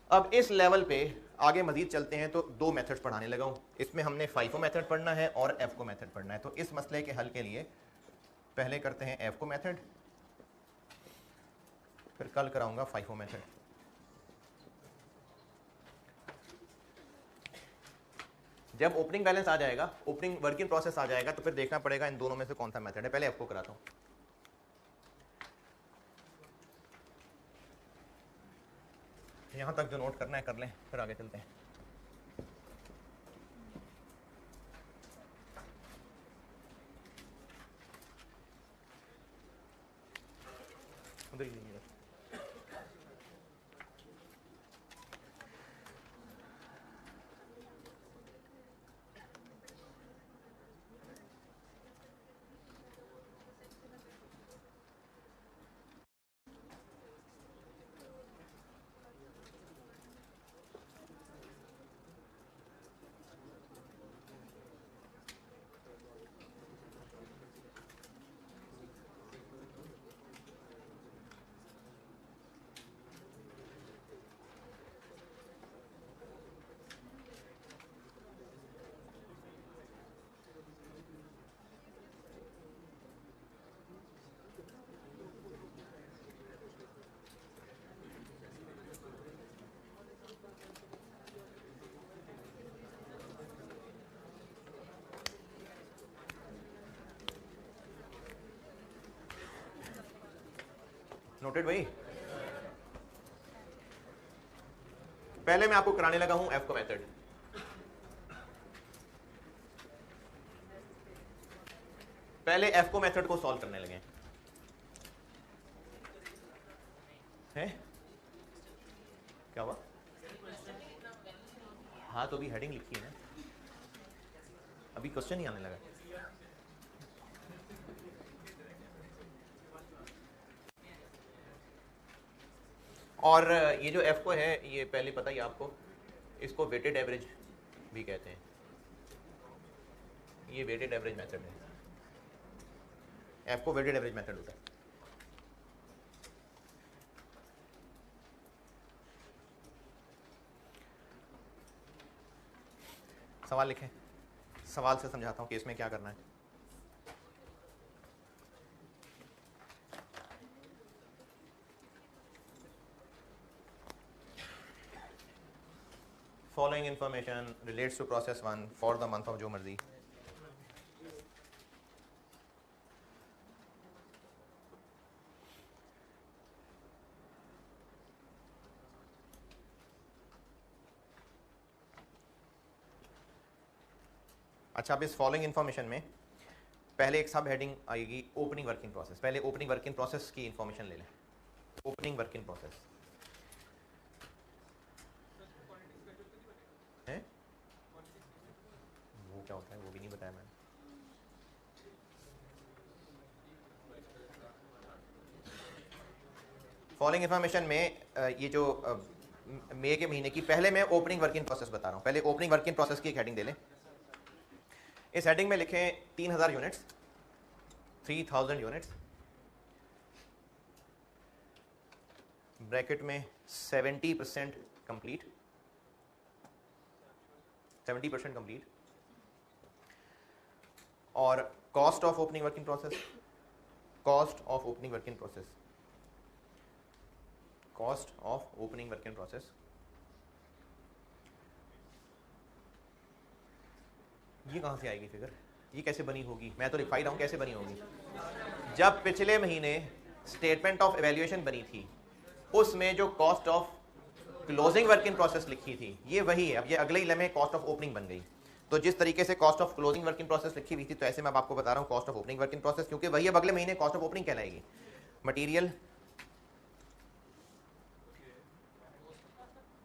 अब इस लेवल पे आगे मजीद चलते हैं तो दो मेथड्स पढ़ाने लगा हूं। इसमें हमने FIFO मेथड पढ़ना है और FIFO मेथड पढ़ना है। तो इस मसले के हल के लिए पहले करते हैं FIFO मेथड, फिर कल कराऊंगा FIFO मेथड। जब ओपनिंग बैलेंस आ जाएगा, ओपनिंग वर्क इन प्रोसेस आ जाएगा, तो फिर देखना पड़ेगा इन दोनों में से कौन सा मेथड है। पहले FIFO कराता हूं। यहां तक जो नोट करना है कर लें, फिर आगे चलते हैं। उधर ही लीजिएगा। नोटेड भाई? पहले मैं आपको कराने लगा हूं FIFO मेथड। पहले FIFO मेथड को सॉल्व करने लगे। है क्या हुआ? हाँ तो अभी हेडिंग लिखी है ना, अभी क्वेश्चन ही आने लगा। और ये जो एफ को है, ये पहले पता ही आपको, इसको वेटेड एवरेज भी कहते हैं। ये वेटेड एवरेज मेथड है, एफ को वेटेड एवरेज मेथड होता है। सवाल लिखें, सवाल से समझाता हूँ कि इसमें क्या करना है। Following information relates to process 1 for the month of जो मर्जी। अच्छा, अब इस फॉलोइंग इन्फॉर्मेशन में पहले एक सब हेडिंग आएगी ओपनिंग वर्किंग प्रोसेस। पहले ओपनिंग वर्किंग प्रोसेस की इन्फॉर्मेशन ले लें। ओपनिंग वर्किंग प्रोसेस है, वो क्या होता है वो भी नहीं बताया मैंने। फॉलोइंग इन्फॉर्मेशन में ये जो मई के महीने की, पहले मैं ओपनिंग वर्किंग प्रोसेस बता रहा हूँ। पहले ओपनिंग वर्किंग प्रोसेस की एक हेडिंग दे लें। इस हेडिंग में लिखें 3000 यूनिट्स, 3000 यूनिट्स, ब्रैकेट में 70% कंप्लीट, 70% कंप्लीट, और cost of opening working process, cost of opening working process, cost of opening working process. ये कहाँ से आएगी फिगर, ये कैसे बनी होगी? मैं तो लिखा ही रहा हूँ कैसे बनी होगी। जब पिछले महीने स्टेटमेंट ऑफ एवेल्युएशन बनी थी, उसमें जो cost of closing work in process लिखी थी, ये वही है। अब ये अगले ही लम्हे कॉस्ट ऑफ ओपनिंग बन गई। तो जिस तरीके से cost of closing work in process लिखी हुई थी, तो ऐसे मैं आपको बता रहा हूँ cost of opening work in process, क्योंकि वही अब अगले महीने कॉस्ट ऑफ ओपनिंग कहलाएगी। Material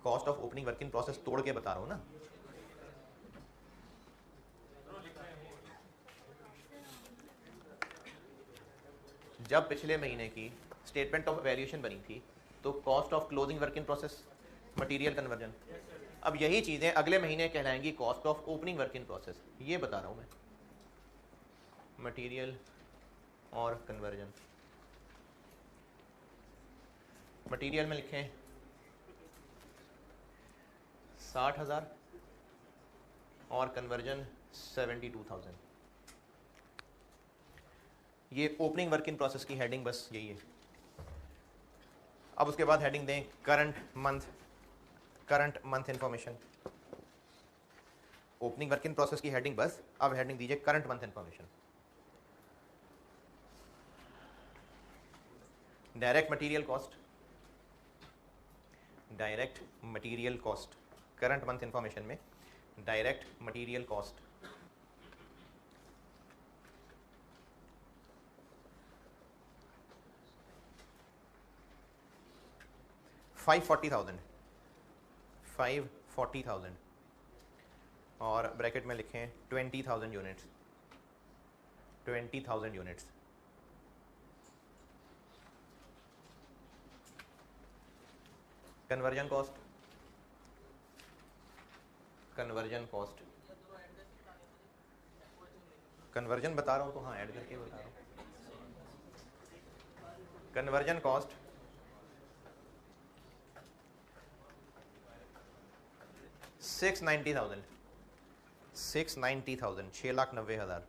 cost of opening work in process तोड़ के बता रहा हूँ ना। जब पिछले महीने की स्टेटमेंट ऑफ वैल्यूएशन बनी थी, तो cost of closing work in process, material conversion. अब यही चीजें अगले महीने कहलाएंगी cost of opening work in process. ये बता रहा हूं मैं, मटेरियल और कन्वर्जन। मटेरियल में लिखें 60,000 और कन्वर्जन 72,000। ये ओपनिंग वर्क इन प्रोसेस की हेडिंग बस यही है। अब उसके बाद हेडिंग दें current month information. Opening work in process की हेडिंग बस, अब हेडिंग दीजिए current month information. Direct material cost, direct material cost, current month information में डायरेक्ट मटेरियल कॉस्ट 540,000 और ब्रैकेट में लिखें 20,000 units, 20,000 units. Conversion cost, conversion cost, conversion बता रहा हूँ तो हाँ ऐड करके बता रहा हूँ। Conversion cost 690,000, 6,90,000।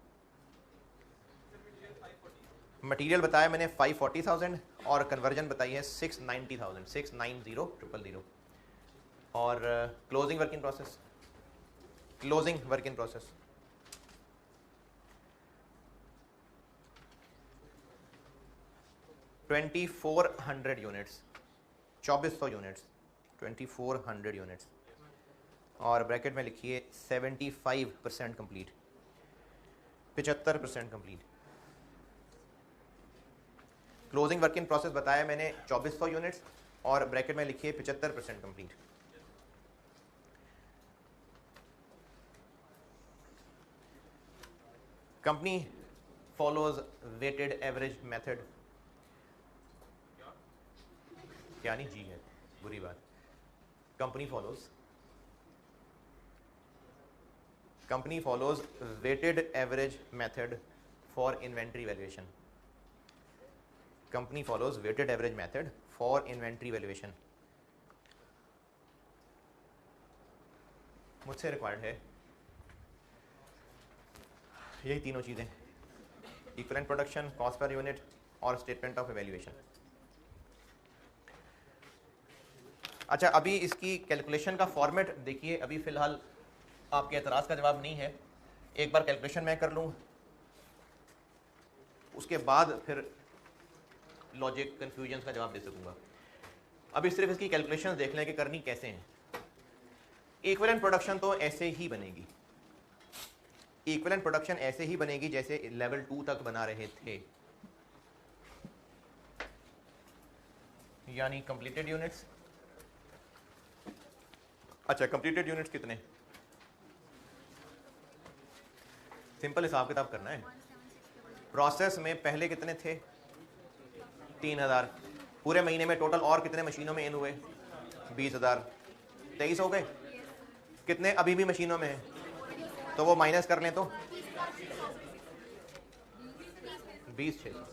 मटेरियल बताया मैंने 540,000 और कन्वर्जन बताई है 690,000, 690,000। और closing work in process, closing work in process 2400 units, 2400 units, 2400 units. और ब्रैकेट में लिखिए 75% complete, 75% complete. Closing work in process बताया मैंने 2400 यूनिट्स और ब्रैकेट में लिखिए 75% complete. Company follows weighted average method. क्या नहीं जी है, बुरी बात। Company follows weighted average method for inventory valuation. Company follows weighted average method for inventory valuation. मुझसे रिक्वायर्ड है यही तीनों चीज़ें, equivalent production, cost per unit और स्टेटमेंट ऑफ इवैल्यूएशन। अच्छा, अभी इसकी कैलकुलेशन का फॉर्मेट देखिए। अभी फ़िलहाल आपके एतराज़ का जवाब नहीं है, एक बार कैलकुलेशन मैं कर लूँ, उसके बाद फिर लॉजिक कन्फ्यूजन का जवाब दे सकूँगा। अभी सिर्फ इसकी कैलकुलेशन देख लें कि करनी कैसे हैं। इक्विवेलेंट प्रोडक्शन तो ऐसे ही बनेगी, इक्विवेलेंट प्रोडक्शन ऐसे ही बनेगी जैसे लेवल 2 तक बना रहे थे, यानी कंप्लीटेड यूनिट्स। अच्छा, कंप्लीटेड यूनिट्स कितने? सिंपल हिसाब किताब करना है। प्रोसेस में पहले कितने थे? 3000। पूरे महीने में टोटल और कितने मशीनों में इन हुए? 20,000। 23 हो गए। कितने अभी भी मशीनों में है? तो वो माइनस कर लें तो 20,600।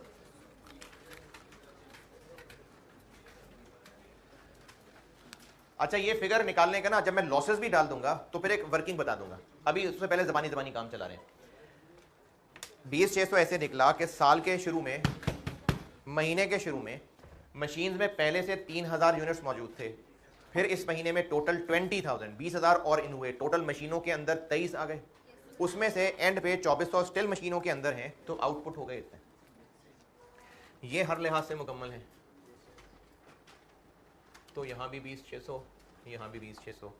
अच्छा, ये फिगर निकालने का ना, जब मैं लॉसेस भी डाल दूंगा तो फिर एक वर्किंग बता दूंगा। अभी उससे पहले जबानी काम चला रहे हैं। 20,600 ऐसे निकला कि साल के शुरू में, महीने के शुरू में मशीन्स में पहले से 3,000 यूनिट्स मौजूद थे। फिर इस महीने में टोटल 20,000, 20,000 और इन हुए। टोटल मशीनों के अंदर 23 आ गए। उसमें से एंड पे 2400 स्टिल मशीनों के अंदर हैं, तो आउटपुट हो गए इतने। ये हर लिहाज से मुकम्मल है। तो यहाँ भी 20,600, यहाँ भी 20,600।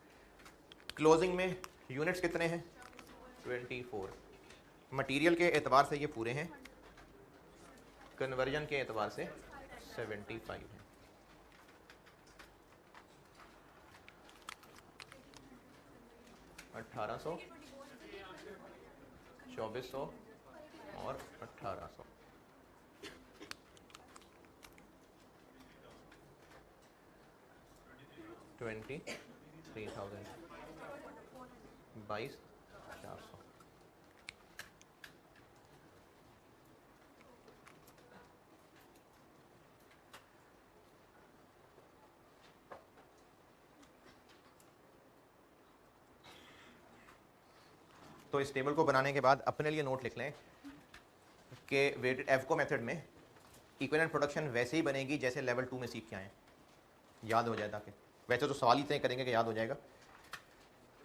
क्लोजिंग में यूनिट्स कितने हैं? 24। मटेरियल के एतबार से ये पूरे हैं, कन्वर्जन के एतबार से 75 है। $1,800, 2,400 और 1,800। $23,000, 22,400। तो इस टेबल को बनाने के बाद अपने लिए नोट लिख लें कि वेटेड एफको मेथड में इक्विवेलेंट प्रोडक्शन वैसे ही बनेगी जैसे लेवल 2 में सीख के आए। याद हो जाए, ताकि वैसे तो सवाल ही तय करेंगे कि याद हो जाएगा।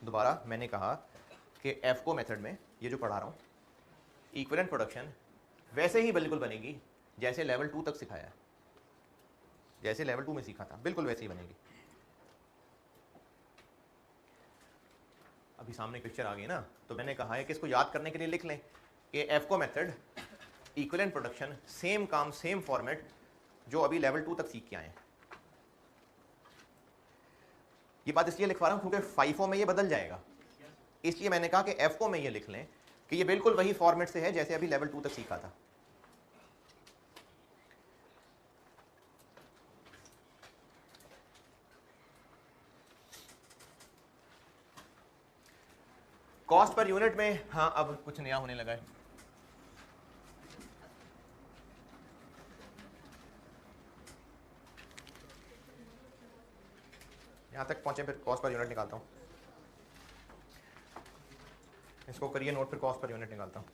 दोबारा मैंने कहा कि एफको मेथड में ये जो पढ़ा रहा हूँ, इक्विवेलेंट प्रोडक्शन वैसे ही बिल्कुल बनेगी जैसे लेवल 2 तक सिखाया है, जैसे लेवल 2 में सीखा था, बिल्कुल वैसे ही बनेगी। अभी सामने पिक्चर आ गई ना, तो मैंने कहा है कि इसको याद करने के लिए लिख लें कि एफको मेथड, इक्विवेलेंट प्रोडक्शन, सेम काम सेम फॉर्मेट जो अभी लेवल 2 तक सीख के आए हैं। ये बात इसलिए लिखवा रहा हूं क्योंकि फाइफो में ये बदल जाएगा, इसलिए मैंने कहा कि एफको में ये लिख लें कि ये बिल्कुल वही फॉर्मेट से है जैसे अभी लेवल 2 तक सीखा था। कॉस्ट पर यूनिट में हाँ अब कुछ नया होने लगा है। यहां तक पहुंचे, फिर कॉस्ट पर यूनिट निकालता हूं। इसको करिए नोट, फिर कॉस्ट पर यूनिट निकालता हूं।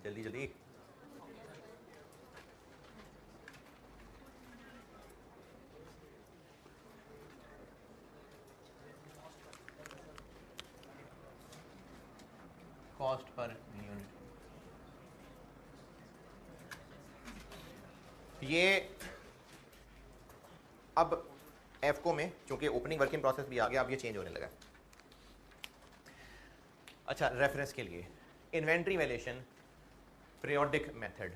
जल्दी जल्दी। Cost per unit. ये अब एफको में चूंकि ओपनिंग वर्किंग प्रोसेस भी आ गया, अब ये चेंज होने लगा। अच्छा, रेफरेंस के लिए इन्वेंट्री वैल्यूएशन पीरियोडिक मेथड,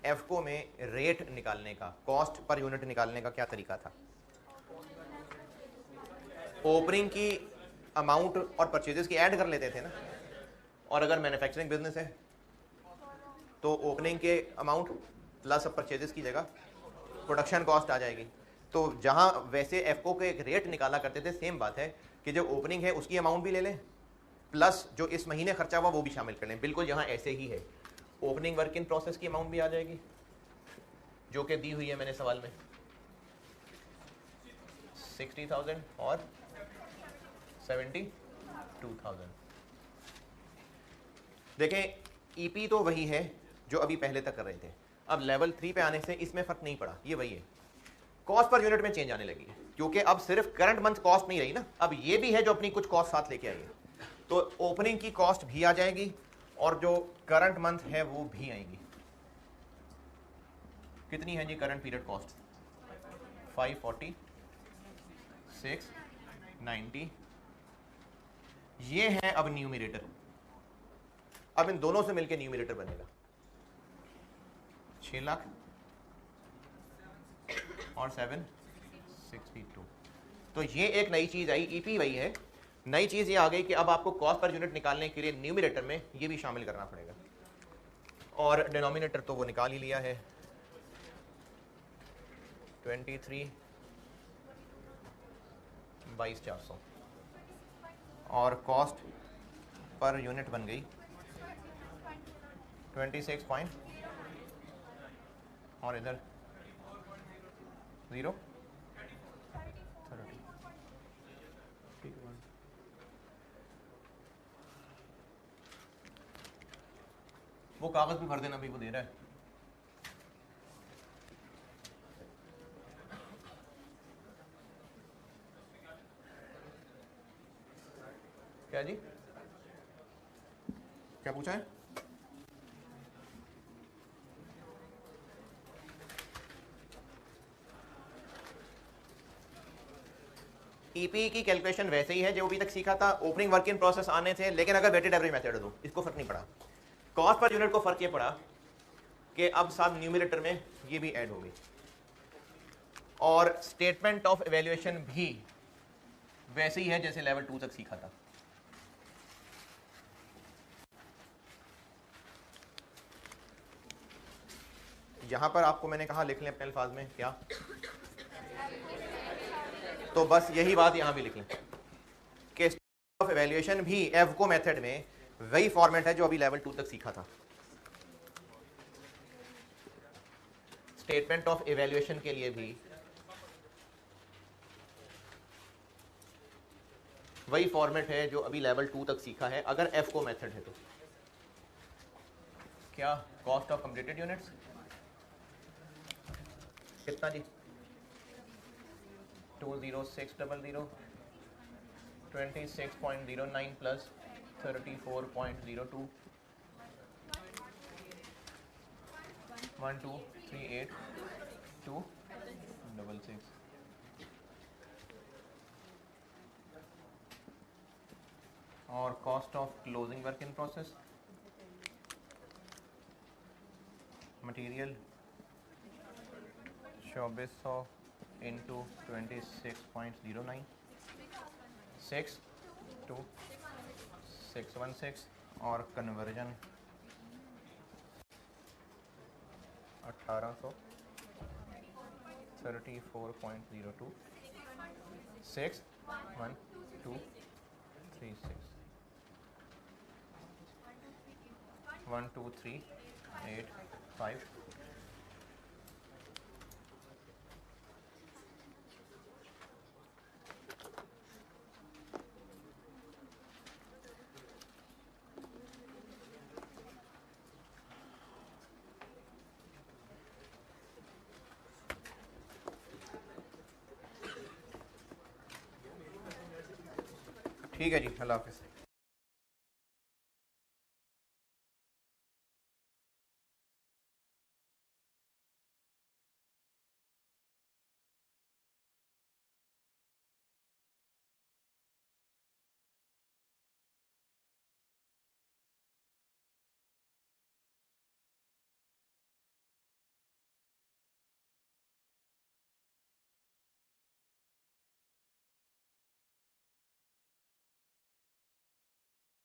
एफको में रेट निकालने का, कॉस्ट पर यूनिट निकालने का क्या तरीका था? ओपनिंग की अमाउंट और परचेजेस की ऐड कर लेते थे ना, और अगर मैन्युफैक्चरिंग बिजनेस है तो ओपनिंग के अमाउंट प्लस परचेजेस की जगह प्रोडक्शन कॉस्ट आ जाएगी। तो जहां वैसे एफको के एक रेट निकाला करते थे, सेम बात है कि जो ओपनिंग है उसकी अमाउंट भी ले लें, प्लस जो इस महीने खर्चा हुआ वो भी शामिल कर लें। बिल्कुल यहाँ ऐसे ही है, ओपनिंग वर्क इन प्रोसेस की अमाउंट भी आ जाएगी जो कि दी हुई है मैंने सवाल में, 60,000 और 72,000। देखें, ईपी तो वही है जो अभी पहले तक कर रहे थे, अब लेवल 3 पे आने से इसमें फर्क नहीं पड़ा, ये वही है। कॉस्ट पर यूनिट में चेंज आने लगी है क्योंकि अब सिर्फ करंट मंथ कॉस्ट नहीं रही ना, अब ये भी है जो अपनी कुछ कॉस्ट साथ लेके आई है। तो ओपनिंग की कॉस्ट भी आ जाएगी और जो करंट मंथ है वो भी आएगी। कितनी है जी करंट पीरियड कॉस्ट? 540, 690। ये है अब न्यूमरेटर। अब इन दोनों से मिलकर न्यूमरेटर बनेगा 6 लाख और 762। तो ये एक नई चीज आई, ईपी वही है, नई चीज ये आ गई कि अब आपको कॉस्ट पर यूनिट निकालने के लिए न्यूमरेटर में ये भी शामिल करना पड़ेगा, और डिनोमिनेटर तो वो निकाल ही लिया है 23/400, और कॉस्ट पर यूनिट बन गई 26 पॉइंट और इधर 0 वो कागज भी भर देना, भी वो दे रहा है। क्या जी, क्या पूछा है? ईपी की कैलकुलेशन वैसे ही है जो अभी तक सीखा था, ओपनिंग वर्क इन प्रोसेस आने थे, लेकिन अगर वेटेड एवरेज मेथड दो इसको फर्क नहीं पड़ा। कॉस्ट पर यूनिट को फर्क ये पड़ा कि अब साथ न्यूमरेटर में ये भी ऐड होगी, और स्टेटमेंट ऑफ इवैल्यूएशन भी वैसे ही है जैसे लेवल 2 तक सीखा था। यहां पर आपको मैंने कहा लिख लें अपने अल्फाज में, क्या? तो बस यही बात यहां भी लिख लें कि स्टेटमेंट ऑफ इवैल्यूएशन भी एवको मेथड में वही फॉर्मेट है जो अभी लेवल 2 तक सीखा था। स्टेटमेंट ऑफ इवैल्यूएशन के लिए भी वही फॉर्मेट है जो अभी लेवल 2 तक सीखा है, अगर एफको मेथड है तो। क्या कॉस्ट ऑफ कंप्लीटेड यूनिट्स कितना जी? 20600, 26.09 प्लस 34.02, 1238266। और cost of closing work in process, material 2400 into 26.09, 62616, और कन्वर्जन 1800, 34.02, 61236, 12385। ठीक है जी, अल्लाह हाफिज़।